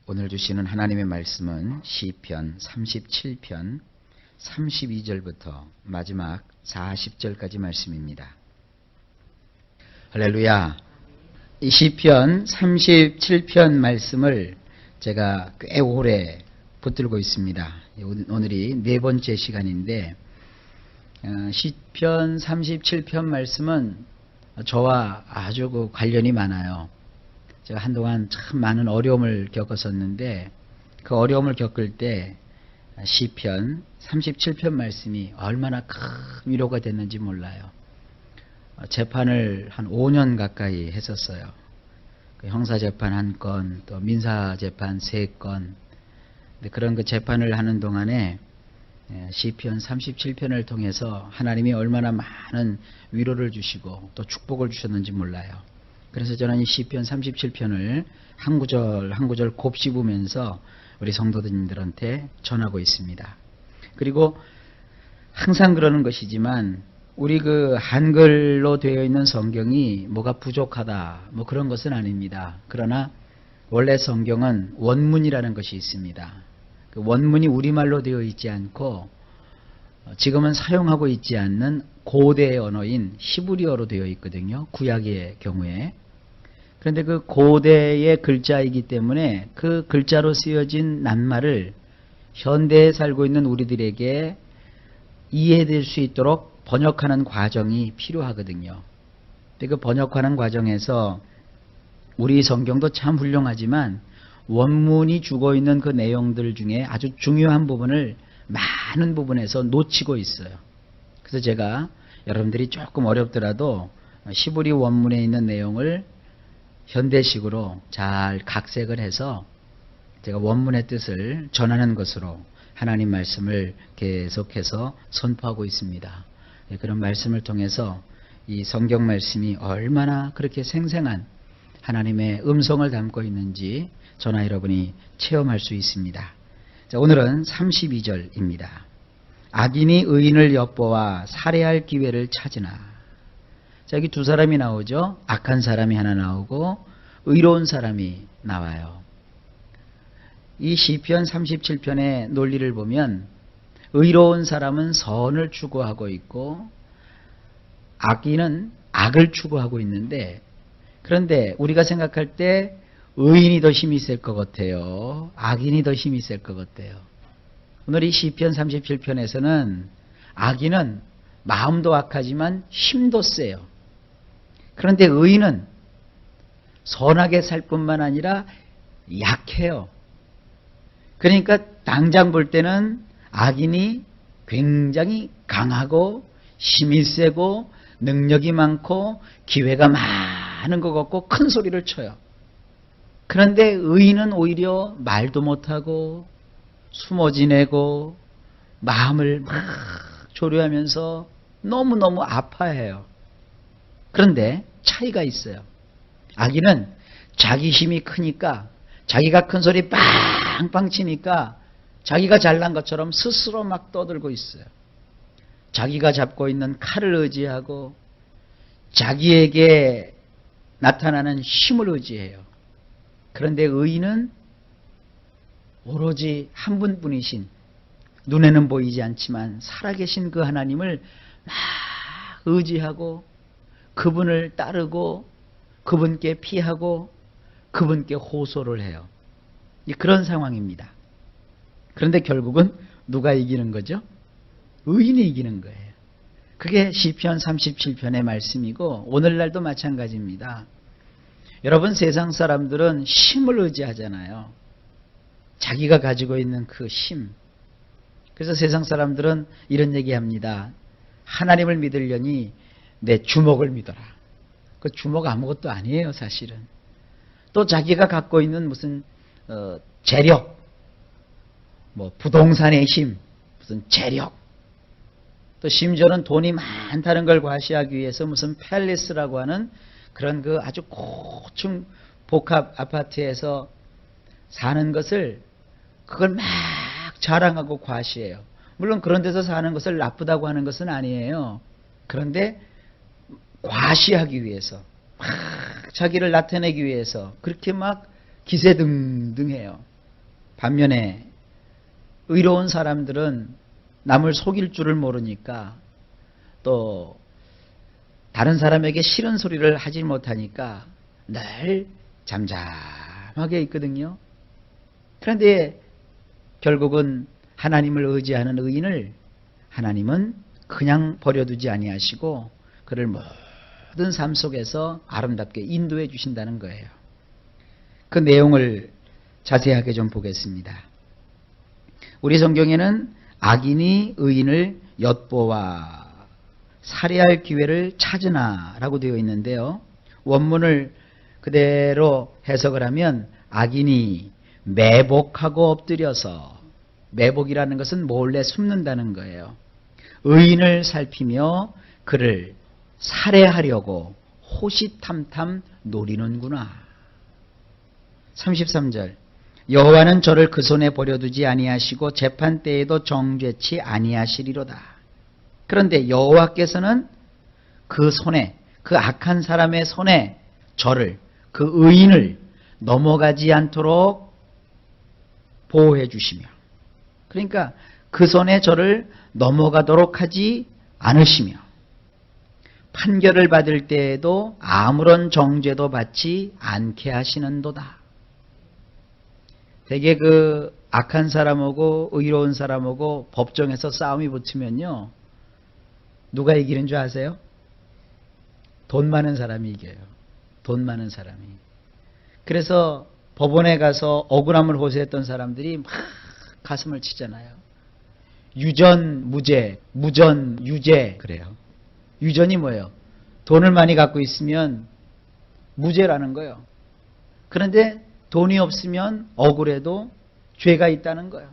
오늘 주시는 하나님의 말씀은 시편 37편 32절부터 마지막 40절까지 말씀입니다. 할렐루야. 이 시편 37편 말씀을 제가 꽤 오래 붙들고 있습니다. 오늘이 네 번째 시간인데 시편 37편 말씀은 저와 아주 관련이 많아요. 제가 한동안 참 많은 어려움을 겪었었는데 그 어려움을 겪을 때 시편 37편 말씀이 얼마나 큰 위로가 됐는지 몰라요. 재판을 한 5년 가까이 했었어요. 형사재판 1건, 또 민사재판 3건. 그런 그 재판을 하는 동안에 시편 37편을 통해서 하나님이 얼마나 많은 위로를 주시고 또 축복을 주셨는지 몰라요. 그래서 저는 이 시편 37편을 한 구절 한 구절 곱씹으면서 우리 성도들님들한테 전하고 있습니다. 그리고 항상 그러는 것이지만 우리 그 한글로 되어 있는 성경이 뭐가 부족하다 뭐 그런 것은 아닙니다. 그러나 원래 성경은 원문이라는 것이 있습니다. 그 원문이 우리말로 되어 있지 않고 지금은 사용하고 있지 않는 고대 언어인 히브리어로 되어 있거든요. 구약의 경우에. 그런데 그 고대의 글자이기 때문에 그 글자로 쓰여진 낱말을 현대에 살고 있는 우리들에게 이해될 수 있도록 번역하는 과정이 필요하거든요. 근데 그 번역하는 과정에서 우리 성경도 참 훌륭하지만 원문이 주고 있는 그 내용들 중에 아주 중요한 부분을 많은 부분에서 놓치고 있어요. 그래서 제가 여러분들이 조금 어렵더라도 히브리 원문에 있는 내용을 현대식으로 잘 각색을 해서 제가 원문의 뜻을 전하는 것으로 하나님 말씀을 계속해서 선포하고 있습니다. 그런 말씀을 통해서 이 성경 말씀이 얼마나 그렇게 생생한 하나님의 음성을 담고 있는지 저나 여러분이 체험할 수 있습니다. 자, 오늘은 32절입니다. 악인이 의인을 엿보아 살해할 기회를 찾으나. 자, 여기 두 사람이 나오죠. 악한 사람이 하나 나오고 의로운 사람이 나와요. 이 시편 37편의 논리를 보면 의로운 사람은 선을 추구하고 있고 악인은 악을 추구하고 있는데, 그런데 우리가 생각할 때 의인이 더 힘이 셀 것 같아요. 악인이 더 힘이 셀 것 같아요. 오늘 이 시편 37편에서는 악인은 마음도 악하지만 힘도 세요. 그런데 의인은 선하게 살 뿐만 아니라 약해요. 그러니까 당장 볼 때는 악인이 굉장히 강하고 힘이 세고 능력이 많고 기회가 많은 것 같고 큰 소리를 쳐요. 그런데 의인은 오히려 말도 못하고 숨어 지내고 마음을 막 조류하면서 너무너무 아파해요. 그런데 차이가 있어요. 악인은 자기 힘이 크니까 자기가 큰 소리 빵빵 치니까 자기가 잘난 것처럼 스스로 막 떠들고 있어요. 자기가 잡고 있는 칼을 의지하고 자기에게 나타나는 힘을 의지해요. 그런데 의인은 오로지 한 분뿐이신, 눈에는 보이지 않지만 살아계신 그 하나님을 막 의지하고 그분을 따르고 그분께 피하고 그분께 호소를 해요. 그런 상황입니다. 그런데 결국은 누가 이기는 거죠? 의인이 이기는 거예요. 그게 시편 37편의 말씀이고 오늘날도 마찬가지입니다. 여러분, 세상 사람들은 힘을 의지하잖아요. 자기가 가지고 있는 그 힘. 그래서 세상 사람들은 이런 얘기합니다. 하나님을 믿으려니 내 주먹을 믿어라. 그 주먹 아무것도 아니에요, 사실은. 또 자기가 갖고 있는 무슨 재력, 뭐 부동산의 힘, 무슨 재력, 또 심지어는 돈이 많다는 걸 과시하기 위해서 무슨 팰리스라고 하는 그런 그 아주 고층 복합 아파트에서 사는 것을 그걸 막 자랑하고 과시해요. 물론 그런 데서 사는 것을 나쁘다고 하는 것은 아니에요. 그런데 과시하기 위해서 막 자기를 나타내기 위해서 그렇게 막 기세등등해요. 반면에 의로운 사람들은 남을 속일 줄을 모르니까 또 다른 사람에게 싫은 소리를 하지 못하니까 늘 잠잠하게 있거든요. 그런데 결국은 하나님을 의지하는 의인을 하나님은 그냥 버려두지 아니하시고 그를 모든 삶 속에서 아름답게 인도해 주신다는 거예요. 그 내용을 자세하게 좀 보겠습니다. 우리 성경에는 악인이 의인을 엿보아 살해할 기회를 찾으나 라고 되어 있는데요. 원문을 그대로 해석을 하면 악인이 매복하고 엎드려서, 매복이라는 것은 몰래 숨는다는 거예요. 의인을 살피며 그를 살해하려고 호시탐탐 노리는구나. 33절 여호와는 저를 그 손에 버려두지 아니하시고 재판 때에도 정죄치 아니하시리로다. 그런데 여호와께서는 그 손에, 그 악한 사람의 손에 저를, 그 의인을 넘어가지 않도록 보호해 주시며, 그러니까 그 손에 저를 넘어가도록 하지 않으시며, 판결을 받을 때에도 아무런 정죄도 받지 않게 하시는도다. 되게 그 악한 사람하고 의로운 사람하고 법정에서 싸움이 붙으면요, 누가 이기는 줄 아세요? 돈 많은 사람이 이겨요. 돈 많은 사람이. 그래서 법원에 가서 억울함을 호소했던 사람들이 막 가슴을 치잖아요. 유전 무죄, 무전 유죄 그래요. 유전이 뭐예요? 돈을 많이 갖고 있으면 무죄라는 거예요. 그런데 돈이 없으면 억울해도 죄가 있다는 거예요.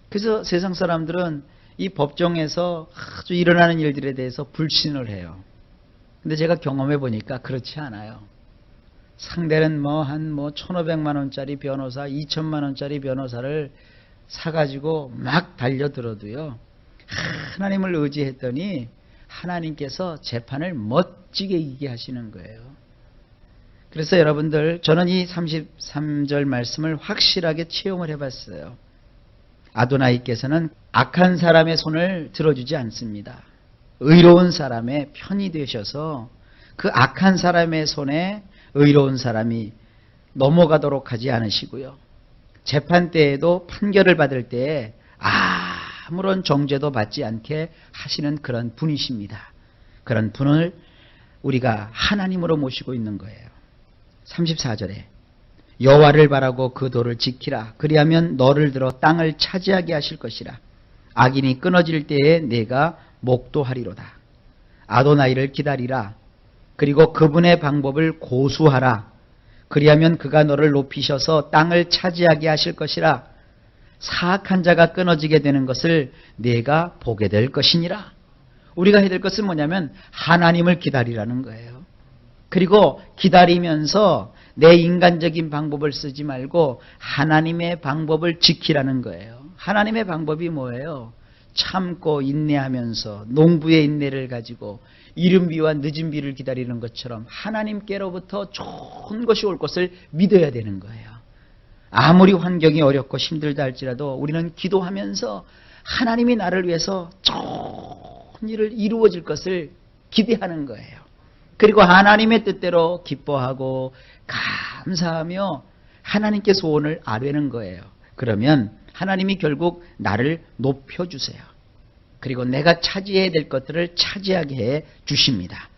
그래서 세상 사람들은 이 법정에서 아주 일어나는 일들에 대해서 불신을 해요. 근데 제가 경험해 보니까 그렇지 않아요. 상대는 한 1,500만 원짜리 변호사, 2,000만 원짜리 변호사를 사가지고 막 달려들어도요, 하나님을 의지했더니 하나님께서 재판을 멋지게 이기게 하시는 거예요. 그래서 여러분들, 저는 이 33절 말씀을 확실하게 체험을 해봤어요. 아도나이께서는 악한 사람의 손을 들어주지 않습니다. 의로운 사람의 편이 되셔서 그 악한 사람의 손에 의로운 사람이 넘어가도록 하지 않으시고요. 재판 때에도 판결을 받을 때에 아무런 정죄도 받지 않게 하시는 그런 분이십니다. 그런 분을 우리가 하나님으로 모시고 있는 거예요. 34절에 여호와를 바라고 그 도를 지키라. 그리하면 너를 들어 땅을 차지하게 하실 것이라. 악인이 끊어질 때에 내가 목도하리로다. 아도나이를 기다리라. 그리고 그분의 방법을 고수하라. 그리하면 그가 너를 높이셔서 땅을 차지하게 하실 것이라. 사악한 자가 끊어지게 되는 것을 내가 보게 될 것이니라. 우리가 해야 될 것은 뭐냐면 하나님을 기다리라는 거예요. 그리고 기다리면서 내 인간적인 방법을 쓰지 말고 하나님의 방법을 지키라는 거예요. 하나님의 방법이 뭐예요? 참고 인내하면서 농부의 인내를 가지고 이른 비와 늦은 비를 기다리는 것처럼 하나님께로부터 좋은 것이 올 것을 믿어야 되는 거예요. 아무리 환경이 어렵고 힘들다 할지라도 우리는 기도하면서 하나님이 나를 위해서 좋은 일을 이루어질 것을 기대하는 거예요. 그리고 하나님의 뜻대로 기뻐하고 감사하며 하나님께 소원을 아뢰는 거예요. 그러면 하나님이 결국 나를 높여주세요. 그리고 내가 차지해야 될 것들을 차지하게 해 주십니다.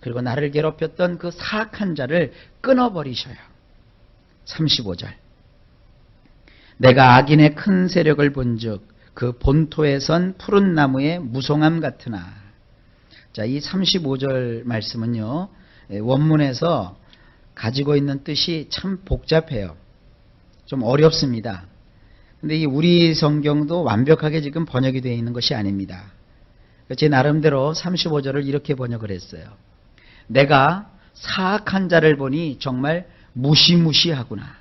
그리고 나를 괴롭혔던 그 사악한 자를 끊어버리셔요. 35절 내가 악인의 큰 세력을 본즉 그 본토에 선 푸른 나무의 무성함 같으나. 자, 이 35절 말씀은요, 원문에서 가지고 있는 뜻이 참 복잡해요. 좀 어렵습니다. 근데 이 우리 성경도 완벽하게 지금 번역이 되어 있는 것이 아닙니다. 제 나름대로 35절을 이렇게 번역을 했어요. 내가 사악한 자를 보니 정말 무시무시하구나.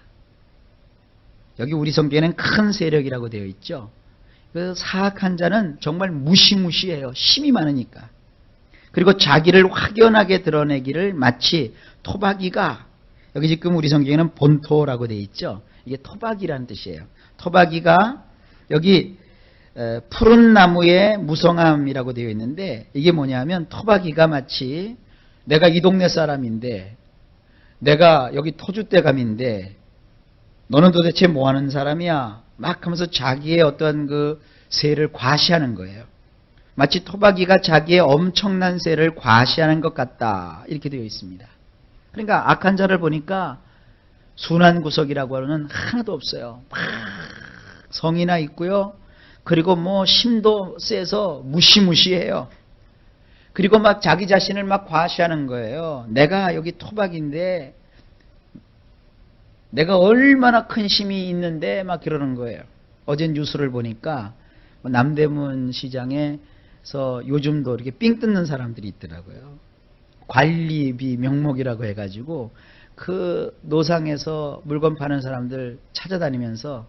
여기 우리 성경에는 큰 세력이라고 되어 있죠. 그 사악한 자는 정말 무시무시해요. 힘이 많으니까. 그리고 자기를 확연하게 드러내기를 마치 토박이가 여기 지금 우리 성경에는 본토라고 되어 있죠. 이게 토박이라는 뜻이에요. 토박이가 여기 푸른 나무의 무성함이라고 되어 있는데 이게 뭐냐면 토박이가 마치 내가 이 동네 사람인데 내가 여기 토주대감인데 너는 도대체 뭐 하는 사람이야? 막 하면서 자기의 어떤 그 세를 과시하는 거예요. 마치 토박이가 자기의 엄청난 세를 과시하는 것 같다. 이렇게 되어 있습니다. 그러니까 악한 자를 보니까 순한 구석이라고 하는 하나도 없어요. 막 성이나 있고요. 그리고 뭐 심도 세서 무시무시해요. 그리고 막 자기 자신을 막 과시하는 거예요. 내가 여기 토박인데 내가 얼마나 큰 힘이 있는데 막 그러는 거예요. 어제 뉴스를 보니까 남대문 시장에서 요즘도 이렇게 삥 뜯는 사람들이 있더라고요. 관리비 명목이라고 해가지고 그 노상에서 물건 파는 사람들 찾아다니면서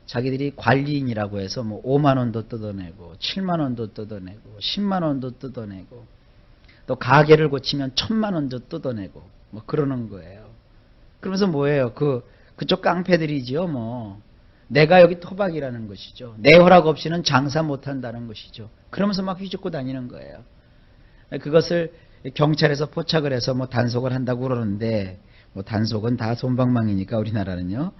자기들이 관리인이라고 해서 뭐 5만 원도 뜯어내고 7만 원도 뜯어내고 10만 원도 뜯어내고 또 가게를 고치면 1000만 원도 뜯어내고 뭐 그러는 거예요. 그러면서 뭐예요? 그쪽 깡패들이지요. 뭐 내가 여기 토박이라는 것이죠. 내 허락 없이는 장사 못한다는 것이죠. 그러면서 막 휘젓고 다니는 거예요. 그것을 경찰에서 포착을 해서 뭐 단속을 한다고 그러는데 뭐 단속은 다 솜방망이니까 우리나라는요.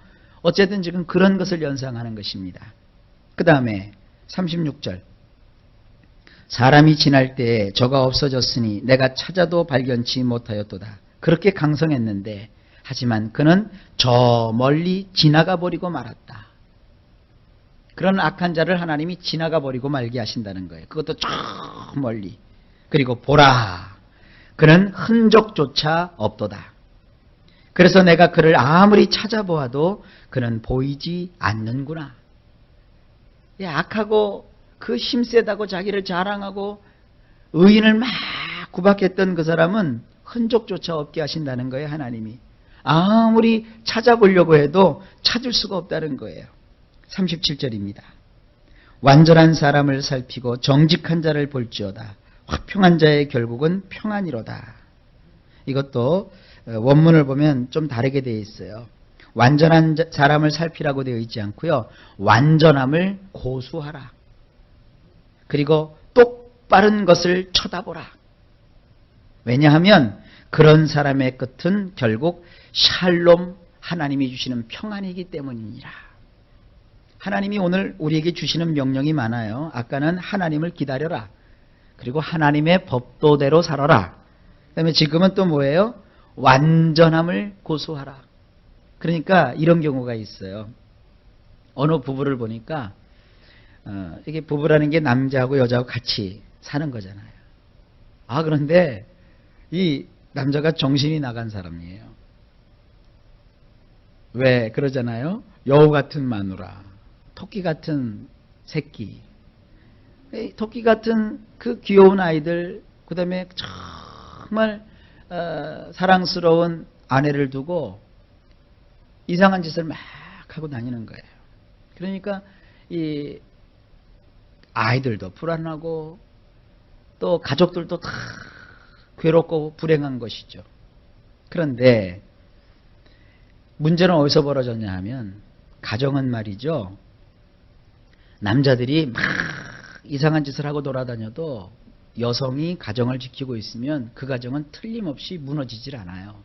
어쨌든 지금 그런 것을 연상하는 것입니다. 그 다음에 36절 사람이 지날 때에 저가 없어졌으니 내가 찾아도 발견치 못하였도다. 그렇게 강성했는데 하지만 그는 저 멀리 지나가 버리고 말았다. 그런 악한 자를 하나님이 지나가 버리고 말게 하신다는 거예요. 그것도 저 멀리. 그리고 보라 그는 흔적조차 없도다. 그래서 내가 그를 아무리 찾아보아도 그는 보이지 않는구나. 악하고 그 힘세다고 자기를 자랑하고 의인을 막 구박했던 그 사람은 흔적조차 없게 하신다는 거예요. 하나님이. 아무리 찾아보려고 해도 찾을 수가 없다는 거예요. 37절입니다. 완전한 사람을 살피고 정직한 자를 볼지어다. 화평한 자의 결국은 평안이로다. 이것도 원문을 보면 좀 다르게 되어 있어요. 완전한 사람을 살피라고 되어 있지 않고요. 완전함을 고수하라. 그리고 똑바른 것을 쳐다보라. 왜냐하면 그런 사람의 끝은 결국 샬롬 하나님이 주시는 평안이기 때문이니라. 하나님이 오늘 우리에게 주시는 명령이 많아요. 아까는 하나님을 기다려라. 그리고 하나님의 법도대로 살아라. 그 다음에 지금은 또 뭐예요? 완전함을 고수하라. 그러니까 이런 경우가 있어요. 어느 부부를 보니까 이게 부부라는 게 남자하고 여자하고 같이 사는 거잖아요. 그런데 이 남자가 정신이 나간 사람이에요. 왜 그러잖아요? 여우 같은 마누라, 토끼 같은 새끼, 토끼 같은 그 귀여운 아이들, 그 다음에 정말 사랑스러운 아내를 두고 이상한 짓을 막 하고 다니는 거예요. 그러니까 이 아이들도 불안하고 또 가족들도 다 괴롭고 불행한 것이죠. 그런데 문제는 어디서 벌어졌냐 하면 가정은 말이죠. 남자들이 막 이상한 짓을 하고 돌아다녀도 여성이 가정을 지키고 있으면 그 가정은 틀림없이 무너지질 않아요.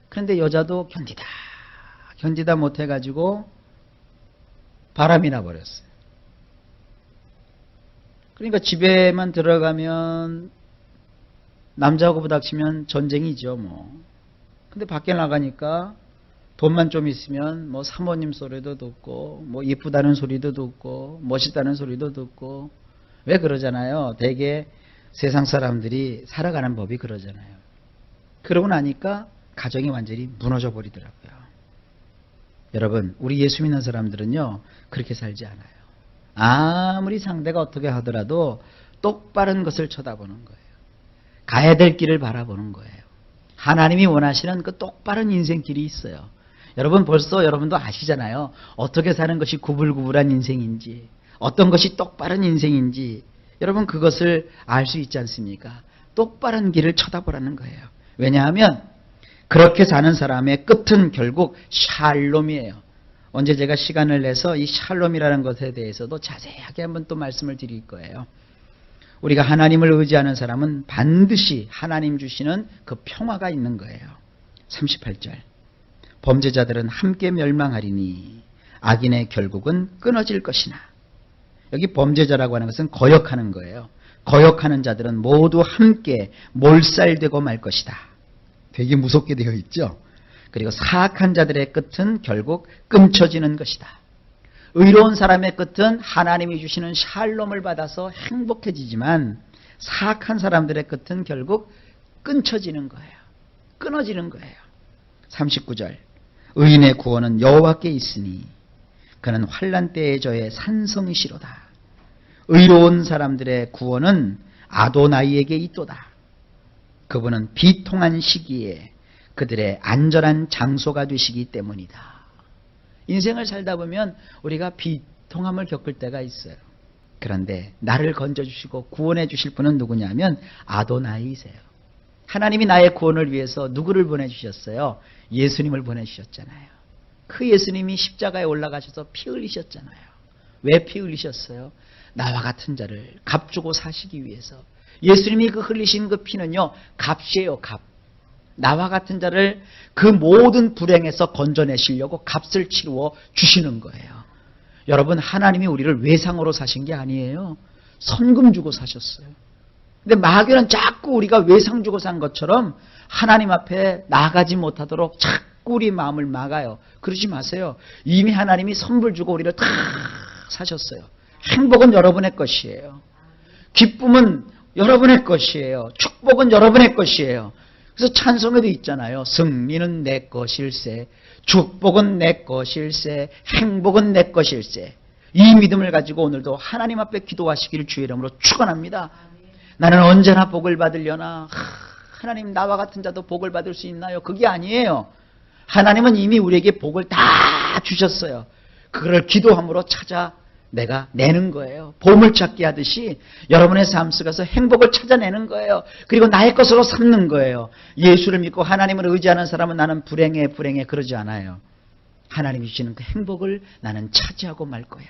그런데 여자도 견디다 못해가지고 바람이 나버렸어요. 그러니까 집에만 들어가면 남자하고 부닥치면 전쟁이죠, 뭐. 근데 밖에 나가니까 돈만 좀 있으면 뭐 사모님 소리도 듣고 뭐 이쁘다는 소리도 듣고 멋있다는 소리도 듣고. 왜 그러잖아요. 대개 세상 사람들이 살아가는 법이 그러잖아요. 그러고 나니까 가정이 완전히 무너져 버리더라고요. 여러분, 우리 예수 믿는 사람들은요 그렇게 살지 않아요. 아무리 상대가 어떻게 하더라도 똑바른 것을 쳐다보는 거예요. 가야 될 길을 바라보는 거예요. 하나님이 원하시는 그 똑바른 인생길이 있어요. 여러분 벌써 여러분도 아시잖아요. 어떻게 사는 것이 구불구불한 인생인지, 어떤 것이 똑바른 인생인지 여러분 그것을 알 수 있지 않습니까? 똑바른 길을 쳐다보라는 거예요. 왜냐하면 그렇게 사는 사람의 끝은 결국 샬롬이에요. 언제 제가 시간을 내서 이 샬롬이라는 것에 대해서도 자세하게 한번 또 말씀을 드릴 거예요. 우리가 하나님을 의지하는 사람은 반드시 하나님 주시는 그 평화가 있는 거예요. 38절. 범죄자들은 함께 멸망하리니 악인의 결국은 끊어질 것이나. 여기 범죄자라고 하는 것은 거역하는 거예요. 거역하는 자들은 모두 함께 몰살되고 말 것이다. 되게 무섭게 되어 있죠. 그리고 사악한 자들의 끝은 결국 끊쳐지는 것이다. 의로운 사람의 끝은 하나님이 주시는 샬롬을 받아서 행복해지지만 사악한 사람들의 끝은 결국 끊쳐지는 거예요. 끊어지는 거예요. 39절. 의인의 구원은 여호와께 있으니 그는 환난 때에 저의 산성이시로다. 의로운 사람들의 구원은 아도나이에게 있도다. 그분은 비통한 시기에 그들의 안전한 장소가 되시기 때문이다. 인생을 살다 보면 우리가 비통함을 겪을 때가 있어요. 그런데 나를 건져주시고 구원해 주실 분은 누구냐면 아도나이세요. 하나님이 나의 구원을 위해서 누구를 보내주셨어요? 예수님을 보내주셨잖아요. 그 예수님이 십자가에 올라가셔서 피 흘리셨잖아요. 왜 피 흘리셨어요? 나와 같은 자를 값주고 사시기 위해서. 예수님이 그 흘리신 그 피는요, 값이에요, 값. 나와 같은 자를 그 모든 불행에서 건져내시려고 값을 치루어 주시는 거예요. 여러분, 하나님이 우리를 외상으로 사신 게 아니에요. 선금 주고 사셨어요. 근데 마귀는 자꾸 우리가 외상 주고 산 것처럼 하나님 앞에 나가지 못하도록 자꾸 우리 마음을 막아요. 그러지 마세요. 이미 하나님이 선불 주고 우리를 다 사셨어요. 행복은 여러분의 것이에요. 기쁨은 여러분의 것이에요. 축복은 여러분의 것이에요. 그래서 찬송에도 있잖아요. 승리는 내 것일세, 축복은 내 것일세, 행복은 내 것일세. 이 믿음을 가지고 오늘도 하나님 앞에 기도하시기를 주의 이름으로 축원합니다. 나는 언제나 복을 받으려나. 하나님, 나와 같은 자도 복을 받을 수 있나요? 그게 아니에요. 하나님은 이미 우리에게 복을 다 주셨어요. 그걸 기도함으로 찾아 내가 내는 거예요. 보물찾기 하듯이 여러분의 삶 속에서 행복을 찾아내는 거예요. 그리고 나의 것으로 삼는 거예요. 예수를 믿고 하나님을 의지하는 사람은 나는 불행해 그러지 않아요. 하나님이 주시는 그 행복을 나는 차지하고 말 거야.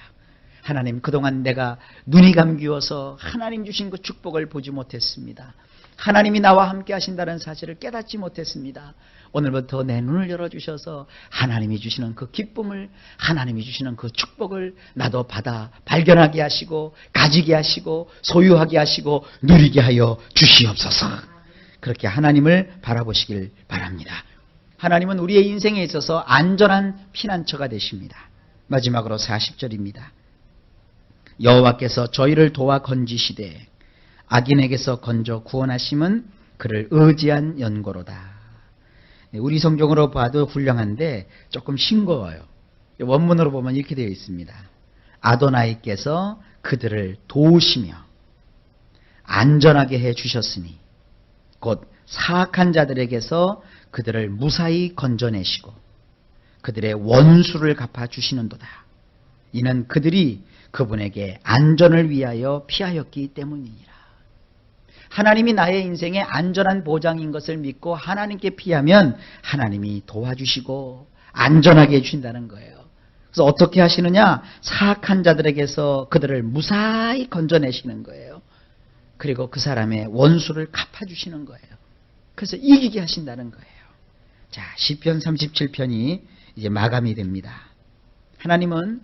하나님, 그동안 내가 눈이 감기워서 하나님 주신 그 축복을 보지 못했습니다. 하나님이 나와 함께 하신다는 사실을 깨닫지 못했습니다. 오늘부터 내 눈을 열어주셔서 하나님이 주시는 그 기쁨을, 하나님이 주시는 그 축복을 나도 받아 발견하게 하시고 가지게 하시고 소유하게 하시고 누리게 하여 주시옵소서. 그렇게 하나님을 바라보시길 바랍니다. 하나님은 우리의 인생에 있어서 안전한 피난처가 되십니다. 마지막으로 40절입니다. 여호와께서 저희를 도와 건지시되 악인에게서 건져 구원하심은 그를 의지한 연고로다. 우리 성경으로 봐도 훌륭한데 조금 싱거워요. 원문으로 보면 이렇게 되어 있습니다. 아도나이께서 그들을 도우시며 안전하게 해주셨으니 곧 사악한 자들에게서 그들을 무사히 건져내시고 그들의 원수를 갚아주시는도다. 이는 그들이 그분에게 안전을 위하여 피하였기 때문이니라. 하나님이 나의 인생에 안전한 보장인 것을 믿고 하나님께 피하면 하나님이 도와주시고 안전하게 해주신다는 거예요. 그래서 어떻게 하시느냐? 사악한 자들에게서 그들을 무사히 건져내시는 거예요. 그리고 그 사람의 원수를 갚아주시는 거예요. 그래서 이기게 하신다는 거예요. 자, 시편 37편이 이제 마감이 됩니다. 하나님은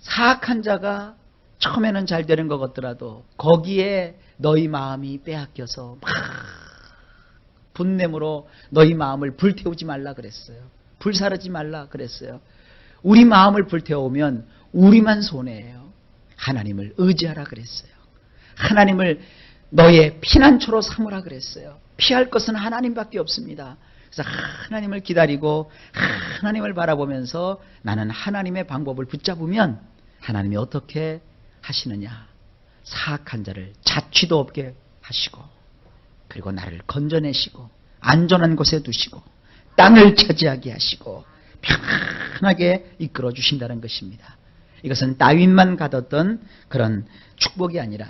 사악한 자가 처음에는 잘 되는 것 같더라도 거기에 너희 마음이 빼앗겨서 막 분냄으로 너희 마음을 불태우지 말라 그랬어요. 불사르지 말라 그랬어요. 우리 마음을 불태우면 우리만 손해예요. 하나님을 의지하라 그랬어요. 하나님을 너의 피난처로 삼으라 그랬어요. 피할 것은 하나님밖에 없습니다. 그래서 하나님을 기다리고 하나님을 바라보면서 나는 하나님의 방법을 붙잡으면 하나님이 어떻게 하시느냐? 사악한 자를 자취도 없게 하시고 그리고 나를 건져내시고 안전한 곳에 두시고 땅을 차지하게 하시고 편하게 이끌어 주신다는 것입니다. 이것은 다윗만 가졌던 그런 축복이 아니라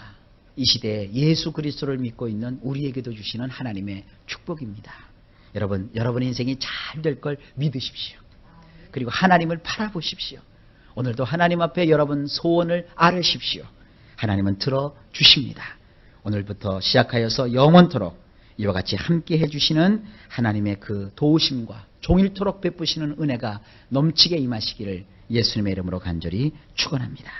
이 시대에 예수 그리스도를 믿고 있는 우리에게도 주시는 하나님의 축복입니다. 여러분의 인생이 잘 될 걸 믿으십시오. 그리고 하나님을 바라보십시오. 오늘도 하나님 앞에 여러분 소원을 아뢰십시오. 하나님은 들어주십니다. 오늘부터 시작하여서 영원토록 이와 같이 함께 해주시는 하나님의 그 도우심과 종일토록 베푸시는 은혜가 넘치게 임하시기를 예수님의 이름으로 간절히 축원합니다.